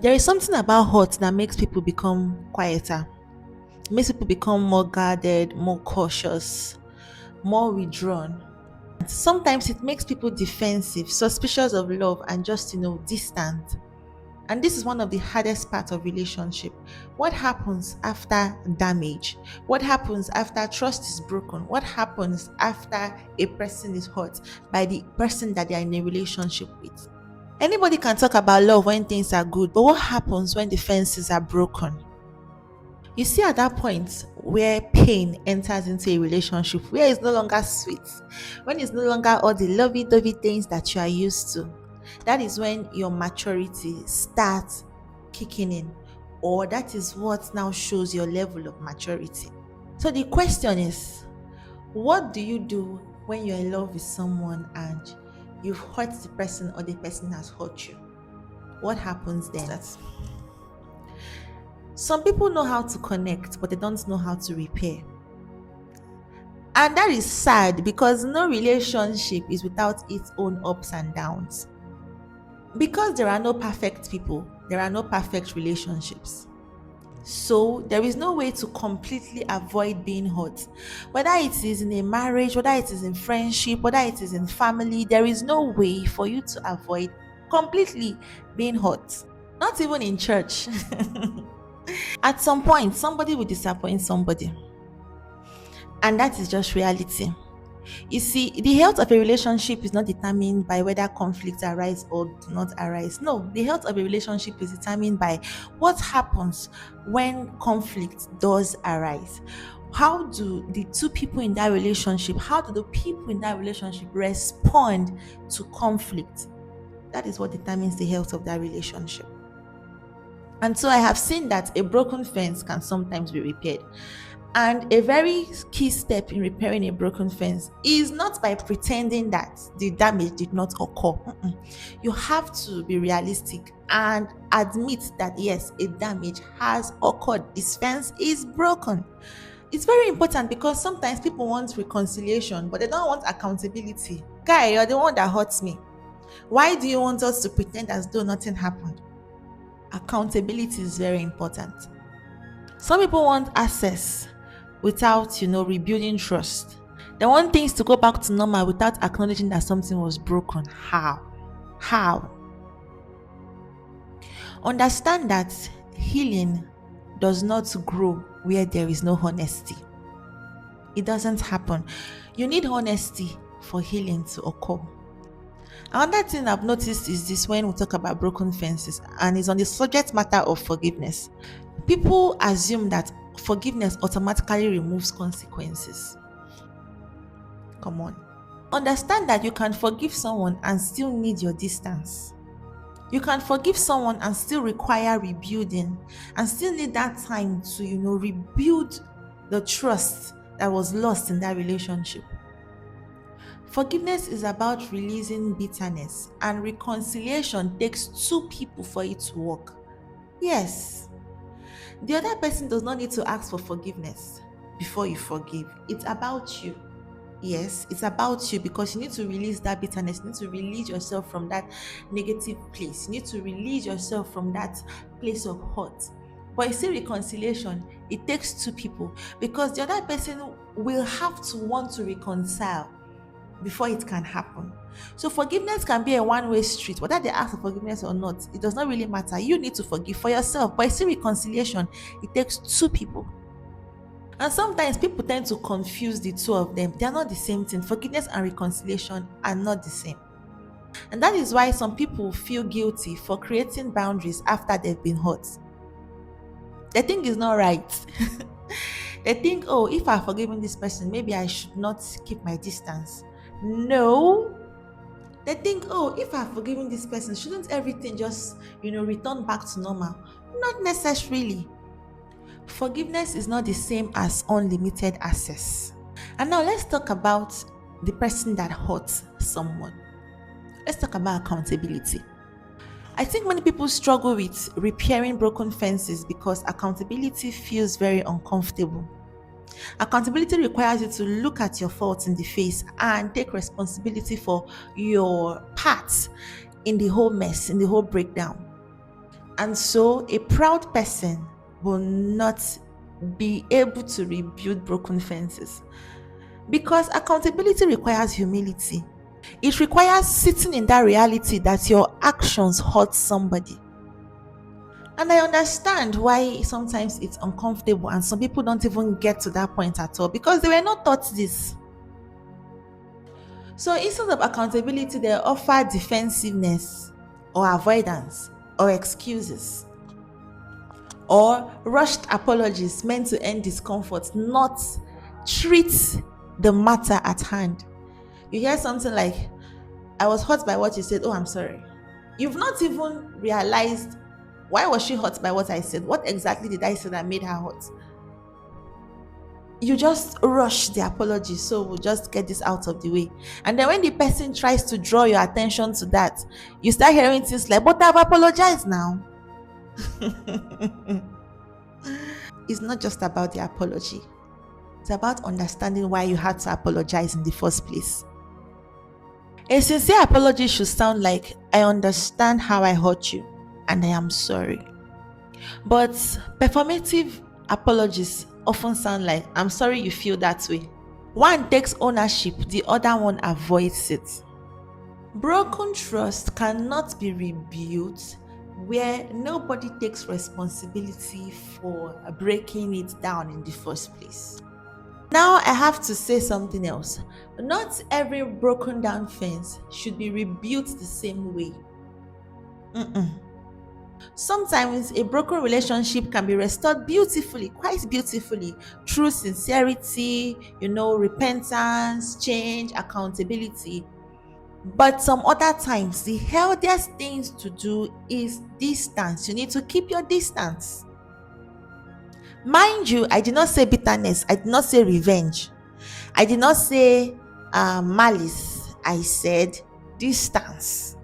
There is something about hurt that makes people become quieter, makes people become more guarded, more cautious, more withdrawn. Sometimes it makes people defensive, suspicious of love, and just, distant. And this is one of the hardest parts of relationship. What happens after damage? What happens after trust is broken? What happens after a person is hurt by the person that they are in a relationship with? Anybody can talk about love when things are good, but what happens when the fences are broken? You see, at that point where pain enters into a relationship, where it's no longer sweet, when it's no longer all the lovey dovey things that you are used to, that is when your maturity starts kicking in, or that is what now shows your level of maturity. So the question is, what do you do when you're in love with someone and you've hurt the person or the person has hurt you? What happens then? Some people know how to connect, but they don't know how to repair. And that is sad because no relationship is without its own ups and downs. Because there are no perfect people, there are no perfect relationships. So there is no way to completely avoid being hurt. Whether it is in a marriage, whether it is in friendship, whether it is in family, there is no way for you to avoid completely being hurt. Not even in church. At some point, somebody will disappoint somebody. And that is just reality. You see, the health of a relationship is not determined by whether conflicts arise or do not arise. No, the health of a relationship is determined by what happens when conflict does arise. How do the two people in that relationship, how do the people in that relationship respond to conflict? That is what determines the health of that relationship. And so I have seen that a broken fence can sometimes be repaired. And a very key step in repairing a broken fence is not by pretending that the damage did not occur. You have to be realistic and admit that yes, a damage has occurred. This fence is broken. It's very important because sometimes people want reconciliation, but they don't want accountability. Guy, you're the one that hurts me. Why do you want us to pretend as though nothing happened? Accountability is very important. Some people want access without, rebuilding trust. They want things to go back to normal without acknowledging that something was broken. How? Understand that healing does not grow where there is no honesty. It doesn't happen. You need honesty for healing to occur. Another thing I've noticed is this when we talk about broken fences, and it's on the subject matter of forgiveness. People assume that forgiveness automatically removes consequences. Come on. Understand that you can forgive someone and still need your distance. You can forgive someone and still require rebuilding and still need that time to, rebuild the trust that was lost in that relationship. Forgiveness is about releasing bitterness, and reconciliation takes two people for it to work. Yes. The other person does not need to ask for forgiveness before you forgive. It's about you. Yes, it's about you because you need to release that bitterness. You need to release yourself from that negative place. You need to release yourself from that place of hurt. But you see, reconciliation, it takes two people because the other person will have to want to reconcile before it can happen. So forgiveness can be a one-way street. Whether they ask for forgiveness or not, it does not really matter. You need to forgive for yourself. But you see, reconciliation, it takes two people. And sometimes people tend to confuse the two of them. They are not the same thing. Forgiveness and reconciliation are not the same. And that is why some people feel guilty for creating boundaries after they've been hurt. They think it's not right. They think, oh, if I've forgiven this person, maybe I should not keep my distance. No. They think, oh, if I've forgiven this person, shouldn't everything just, return back to normal? Not necessarily. Forgiveness is not the same as unlimited access. And now let's talk about the person that hurts someone. Let's talk about accountability. I think many people struggle with repairing broken fences because accountability feels very uncomfortable. Accountability requires you to look at your faults in the face and take responsibility for your parts in the whole mess, in the whole breakdown. And so a proud person will not be able to rebuild broken fences because accountability requires humility. It requires sitting in that reality that your actions hurt somebody. And I understand why sometimes it's uncomfortable and some people don't even get to that point at all because they were not taught this. So instead of accountability, they offer defensiveness or avoidance or excuses or rushed apologies meant to end discomfort, not treat the matter at hand. You hear something like, I was hurt by what you said. Oh, I'm sorry. You've not even realized why was she hurt by what I said? What exactly did I say that made her hurt? You just rush the apology, so we'll just get this out of the way. And then when the person tries to draw your attention to that, you start hearing things like, but I've apologized now. It's not just about the apology. It's about understanding why you had to apologize in the first place. A sincere apology should sound like, I understand how I hurt you and I am sorry. But performative apologies often sound like, I'm sorry you feel that way. One takes ownership, the other one avoids it. Broken trust cannot be rebuilt where nobody takes responsibility for breaking it down in the first place. Now I have to say something else. Not every broken down fence should be rebuilt the same way. Sometimes a broken relationship can be restored beautifully, quite beautifully, through sincerity, repentance, change, accountability. But some other times, the healthiest things to do is distance. You need to keep your distance. Mind you, I did not say bitterness. I did not say revenge. I did not say malice. I said distance.